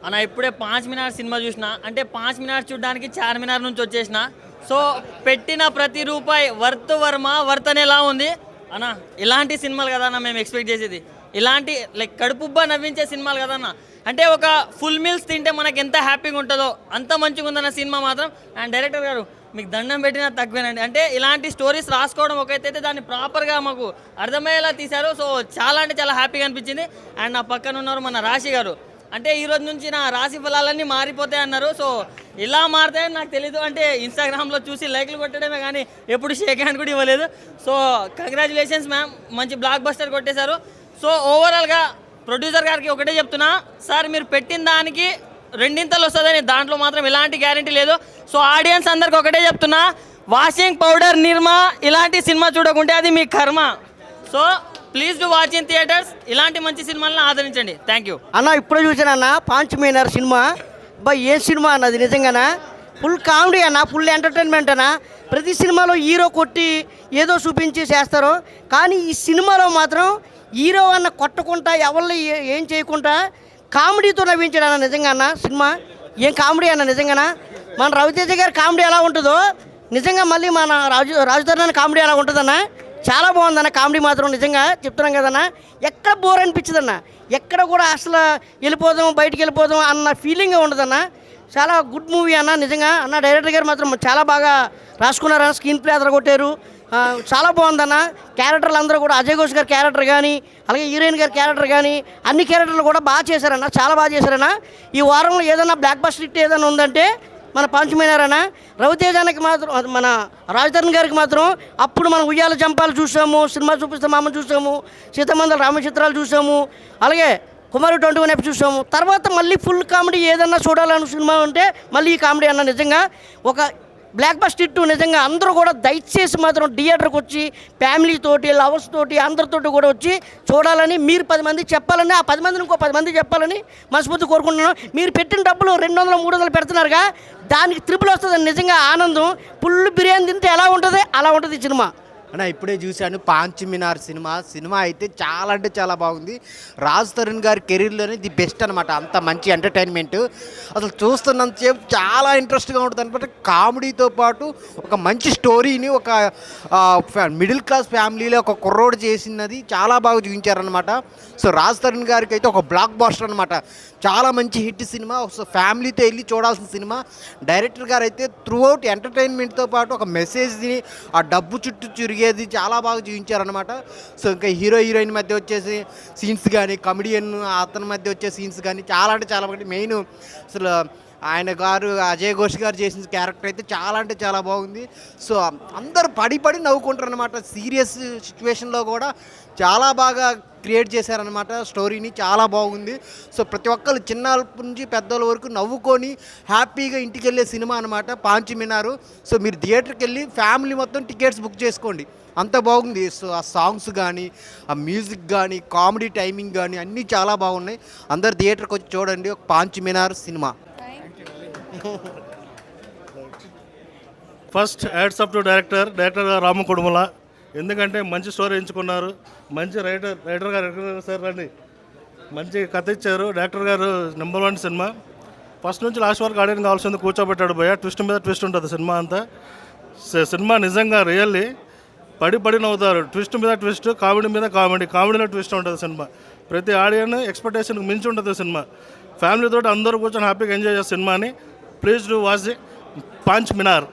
అన్న ఇప్పుడే 5 మినార్ సినిమా చూసిన. అంటే 5 మినార్ చూడడానికి చార్మినార్ నుంచి వచ్చేసిన. సో పెట్టిన ప్రతి రూపాయి వర్త్ వర్మ వర్త్ అనేలా ఉంది అన్న. ఇలాంటి సినిమాలు కదా అన్న మేము ఎక్స్పెక్ట్ చేసేది. ఇలాంటి లైక్ కడుపుబ్బా నవ్వించే సినిమాలు కదన్న. అంటే ఒక ఫుల్ మీల్స్ తింటే మనకు ఎంత హ్యాపీగా ఉంటుందో అంత మంచిగా ఉందన్న సినిమా మాత్రం. అండ్ డైరెక్టర్ గారు మీకు దండం పెట్టినా తక్కువేనండి. అంటే ఇలాంటి స్టోరీస్ రాసుకోవడం ఒకైతే దాన్ని ప్రాపర్గా మాకు అర్థమయ్యేలా తీశారు. సో చాలా అంటే చాలా హ్యాపీగా అనిపించింది. అండ్ నా పక్కన ఉన్నారు మన రాశి గారు. అంటే ఈ రోజు నుంచి నా రాశి ఫలాలన్నీ మారిపోతాయి అన్నారు. సో ఇలా మారుతాయని నాకు తెలీదు. అంటే ఇన్స్టాగ్రామ్లో చూసి లైక్లు కొట్టడమే కానీ ఎప్పుడు షేక్ హ్యాండ్ కూడా ఇవ్వలేదు. సో కంగ్రాచులేషన్స్ మ్యామ్, మంచి బ్లాక్ బస్టర్ కొట్టేశారు. సో ఓవరాల్గా ప్రొడ్యూసర్ గారికి ఒకటే చెప్తున్నా, సార్ మీరు పెట్టిన దానికి రెండింతలు వస్తుందని దాంట్లో మాత్రం ఎలాంటి గ్యారంటీ లేదు. సో ఆడియన్స్ అందరికి ఒకటే చెప్తున్నా, వాషింగ్ పౌడర్ నిర్మా ఇలాంటి సినిమా చూడకుంటే అది మీ కర్మ. So please do watch in theatres. ఇలాంటి మంచి సినిమాలను ఆదరించండి. థ్యాంక్ యూ అన్న. ఇప్పుడే చూసాను అన్న 5 మినార్ సినిమా. ఏ సినిమా అన్నది నిజంగానా ఫుల్ కామెడీ అన్న, ఫుల్ ఎంటర్టైన్మెంట్ అన్న. ప్రతి సినిమాలో హీరో కొట్టి ఏదో చూపించి చేస్తారు, కానీ ఈ సినిమాలో మాత్రం హీరో అన్న కొట్టకుండా ఎవరిని ఏం చేయకుండా కామెడీతో నవ్వించాడు అన్న. నిజంగా అన్న సినిమా ఏం కామెడీ అన్న. నిజంగానా మన రవితేజ గారి కామెడీ ఎలా ఉంటుందో నిజంగా మళ్ళీ మన రాజుతరుణ కామెడీ ఎలా ఉంటుందన్న. చాలా బాగుందన్న కామెడీ మాత్రం. నిజంగా చెప్తున్నాం కదన్న, ఎక్కడ బోర్ అనిపించదన్న. ఎక్కడ కూడా అసలు వెళ్ళిపోదాం బయటికి వెళ్ళిపోదాం అన్న ఫీలింగ్ ఉండదన్న. చాలా గుడ్ మూవీ అన్న. నిజంగా అన్న డైరెక్టర్ గారు మాత్రం చాలా బాగా రాసుకున్నారన్న. Screen play అదరగొట్టారు. చాలా బాగుందన్న. క్యారెక్టర్లు అందరూ కూడా అజయ్ ఘోష్ గారి క్యారెక్టర్ కానీ అలాగే హీరోయిన్ గారి క్యారెక్టర్ కానీ అన్ని క్యారెక్టర్లు కూడా బాగా చేశారన్న. చాలా బాగా చేశారన్న. ఈ వారంలో ఏదైనా బ్లాక్ బస్టర్ హిట్ ఏదైనా ఉందంటే మన 5 మినార్ అన్న. రవితేజానికి మాత్రం మన రాజధరణ్ గారికి మాత్రం అప్పుడు మనం ఉయ్యాల జంపాలు చూసాము, సినిమా చూపిస్తే మామ చూసాము, సీతమందల రామచిత్రాలు చూసాము, అలాగే కుమారి 21 ఎపిసోడ్ చూసాము. తర్వాత మళ్ళీ ఫుల్ కామెడీ ఏదన్నా చూడాలని సినిమా ఉంటే మళ్ళీ ఈ కామెడీ అన్న. నిజంగా ఒక బ్లాక్ బస్టర్ హిట్. నిజంగా అందరూ కూడా దయచేసి మాత్రం థియేటర్కి వచ్చి ఫ్యామిలీ తోటి లవర్స్ తోటి అందరితోటి కూడా వచ్చి చూడాలని మీరు 10 మంది చెప్పాలని, ఆ 10 మందిని ఇంకో 10 మంది చెప్పాలని మనస్ఫూర్తి కోరుకుంటున్నాను. మీరు పెట్టిన డబ్బులు 200 300 పెడుతున్నారుగా, దానికి ట్రిపుల్ వస్తుందని నిజంగా ఆనందం. ఫుల్ బిర్యానీ తింటే ఎలా ఉంటుంది అలా ఉంటుంది ఈ సినిమా అన్న. ఇప్పుడే చూశాను 5 మినార్ సినిమా అయితే చాలా అంటే చాలా బాగుంది. రాజ్ తరుణ్ గారి కెరీర్లోనే ది బెస్ట్ అనమాట. అంత మంచి ఎంటర్టైన్మెంట్ అసలు చూస్తున్నంతసేపు చాలా ఇంట్రెస్ట్గా ఉంటుంది అనమాట. కామెడీతో పాటు ఒక మంచి స్టోరీని ఒక మిడిల్ క్లాస్ ఫ్యామిలీలో ఒక కుర్రోడు చేసినది చాలా బాగా చూపించారనమాట. సో రాజ్ తరుణ్ గారికి అయితే ఒక బ్లాక్ బాస్టర్ అనమాట. చాలా మంచి హిట్ సినిమా. సో ఫ్యామిలీతో వెళ్ళి చూడాల్సిన సినిమా. డైరెక్టర్ గారు అయితే త్రూఅవుట్ ఎంటర్టైన్మెంట్తో పాటు ఒక మెసేజ్ని ఆ డబ్బు చుట్టూ తిరిగేది చాలా బాగా చూపించారనమాట. సో ఇంకా హీరో హీరోయిన్ మధ్య వచ్చేసి సీన్స్ కానీ, కమెడియన్ అతని మధ్య వచ్చే సీన్స్ కానీ చాలా అంటే చాలా బాగుంది. మెయిన్ అసలు ఆయన గారు అజయ్ ఘోష్ గారు చేసిన క్యారెక్టర్ అయితే చాలా అంటే చాలా బాగుంది. సో అందరూ పడి నవ్వుకుంటారు అనమాట. సీరియస్ సిచ్యువేషన్లో కూడా చాలా బాగా క్రియేట్ చేశారనమాట. స్టోరీని చాలా బాగుంది. సో ప్రతి ఒక్కరు చిన్నప్పటి నుంచి పెద్దల వరకు నవ్వుకొని హ్యాపీగా ఇంటికి వెళ్ళే సినిమా అనమాట 5 మినారు. సో మీరు థియేటర్కి వెళ్ళి ఫ్యామిలీ మొత్తం టికెట్స్ బుక్ చేసుకోండి, అంత బాగుంది. సో ఆ సాంగ్స్ కానీ, ఆ మ్యూజిక్ కానీ, కామెడీ టైమింగ్ కానీ అన్నీ చాలా బాగున్నాయి. అందరు థియేటర్కి వచ్చి చూడండి ఒక 5 Minar cinema. First hats up to director Ramu Kudumula. ఎందుకంటే మంచి స్టోరీ ఎంచుకున్నారు, మంచి రైటర్ గారు సార్ రండి మంచి కథ ఇచ్చారు. డైరెక్టర్ గారు నెంబర్ 1 సినిమా. ఫస్ట్ నుంచి లాస్ట్ వరకు ఆడియన్స్ కావాల్సింది కూర్చోబెట్టాడు భయ. ట్విస్ట్ మీద ట్విస్ట్ ఉంటుంది సినిమా అంతా. సినిమా నిజంగా రియల్లీ పడి నవ్వుతారు. ట్విస్ట్ మీద ట్విస్ట్, కామెడీ మీద కామెడీలో ట్విస్ట్ ఉంటుంది సినిమా. ప్రతి ఆడియన్ ఎక్స్పెక్టేషన్కి మించి ఉంటుంది సినిమా. ఫ్యామిలీతో అందరూ కూర్చొని హ్యాపీగా ఎంజాయ్ చేసే సినిమాని. Please do watch 5 Minar.